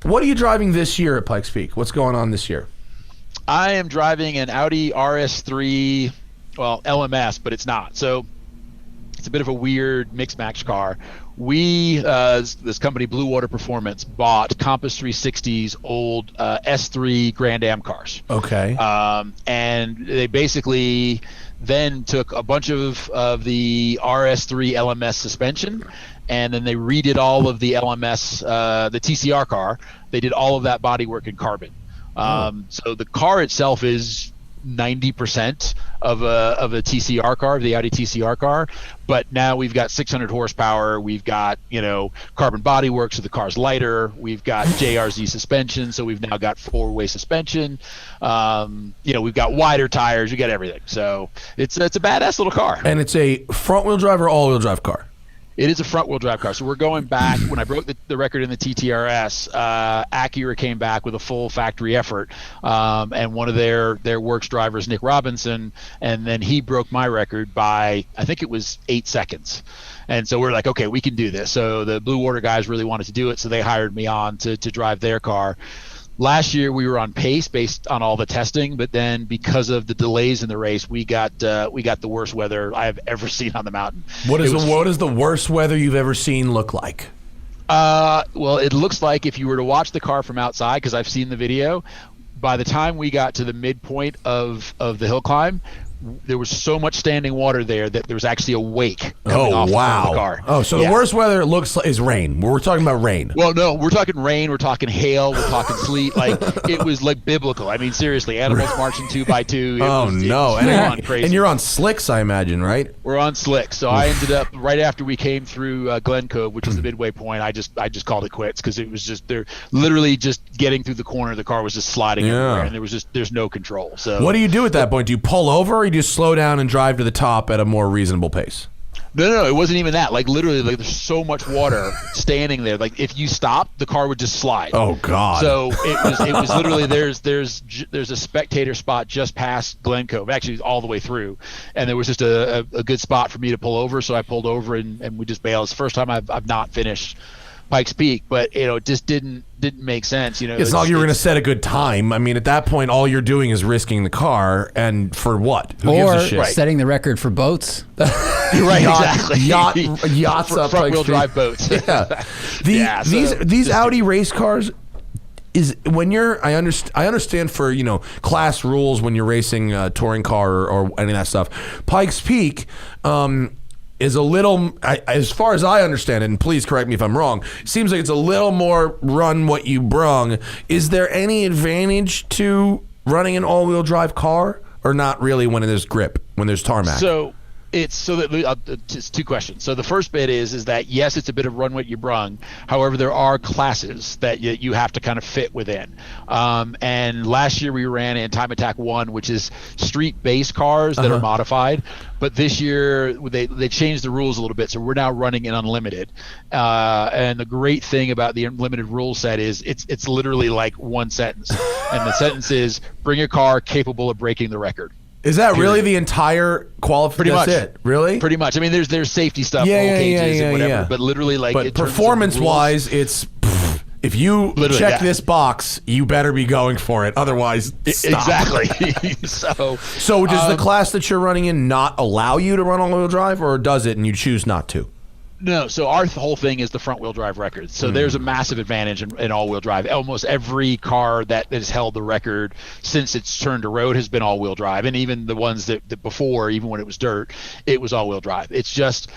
What are you driving this year at Pikes Peak? What's going on this year? I am driving an Audi RS3, well, LMS, but it's not. So it's a bit of a weird mix match car. We, this company, Blue Water Performance, bought Compass 360's old S3 Grand Am cars. Okay. And they basically then took a bunch of the RS3 LMS suspension, and then they redid all of the LMS, the TCR car. They did all of that bodywork in carbon. So the car itself is 90% of a TCR car, the Audi TCR car, but now we've got 600 horsepower. We've got carbon bodywork, so the car's lighter. We've got JRZ suspension, so we've now got four-way suspension. We've got wider tires. We got everything. So it's a badass little car. And it's a front-wheel drive or all-wheel drive car? It is a front-wheel drive car. So we're going back. When I broke the record in the TTRS, Acura came back with a full factory effort, and one of their works drivers, Nick Robinson, and then he broke my record by, I think it was 8 seconds. And so we're like, okay, we can do this. So the Blue Water guys really wanted to do it, so they hired me on to drive their car. Last year we were on pace based on all the testing, but then because of the delays in the race, we got the worst weather I have ever seen on the mountain. What does the worst weather you've ever seen look like? Well, it looks like if you were to watch the car from outside, because I've seen the video, by the time we got to the midpoint of the hill climb, there was so much standing water there that there was actually a wake coming off the car. Oh, so the worst weather it looks like is rain. We're talking about rain. Well, no, we're talking rain. We're talking hail. We're talking sleet. Like, it was like biblical. I mean, seriously, animals marching 2 by 2. And you're on slicks, I imagine, right? We're on slicks. So I ended up right after we came through Glen Cove, which was the midway point. I just called it quits because it was just they're literally just getting through the corner. The car was just sliding everywhere, and there's no control. So what do you do at that point? Do you pull over, or you just slow down and drive to the top at a more reasonable pace? No, it wasn't even that. Like, literally, like, there's so much water standing there. Like, if you stopped, the car would just slide. Oh God! So it was literally there's a spectator spot just past Glen Cove, actually all the way through, and there was just a good spot for me to pull over. So I pulled over and we just bailed. It's the first time I've not finished Pikes Peak, but it just didn't make sense. It's not like you were going to set a good time. I mean, at that point, all you're doing is risking the car, and for what? Who gives a shit? Setting the record for boats. You're right, exactly. Yachts up front wheel drive boats. Yeah. These Audi race cars is when you're. I understand for class rules when you're racing a touring car or any of that stuff. Pikes Peak. Is a little, as far as I understand it, and please correct me if I'm wrong, seems like it's a little more run what you brung. Is there any advantage to running an all-wheel drive car, or not really when there's grip, when there's tarmac? It's two questions. So the first bit is that yes, it's a bit of run what you brung. However, there are classes that you have to kind of fit within. And last year we ran in Time Attack 1, which is street base cars that are modified. But this year they changed the rules a little bit, so we're now running in Unlimited. And the great thing about the Unlimited rule set is it's literally like one sentence, and the sentence is bring a car capable of breaking the record. Is that really the entire qualification? Pretty much. That's it? Really? Pretty much. I mean, there's safety stuff, roll cages and whatever, but literally, like, but performance-wise, it's if you check this box, you better be going for it. Otherwise, stop. Exactly. So does the class that you're running in not allow you to run all-wheel drive, or does it and you choose not to? No, so our whole thing is the front-wheel drive record. So there's a massive advantage in all-wheel drive. Almost every car that has held the record since it's turned to road has been all-wheel drive, and even the ones that before, even when it was dirt, it was all-wheel drive. It's just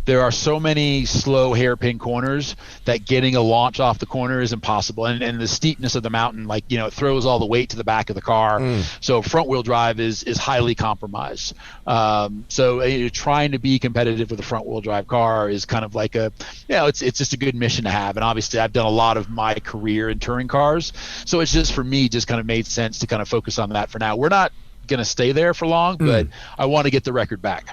there are so many slow hairpin corners that getting a launch off the corner is impossible, and the steepness of the mountain, like, it throws all the weight to the back of the car. So front-wheel drive is highly compromised. So trying to be competitive with a front-wheel drive car is kind of like it's just a good mission to have. And obviously I've done a lot of my career in touring cars, so it's just, for me, just kind of made sense to kind of focus on that for now. We're not going to stay there for long, but I want to get the record back.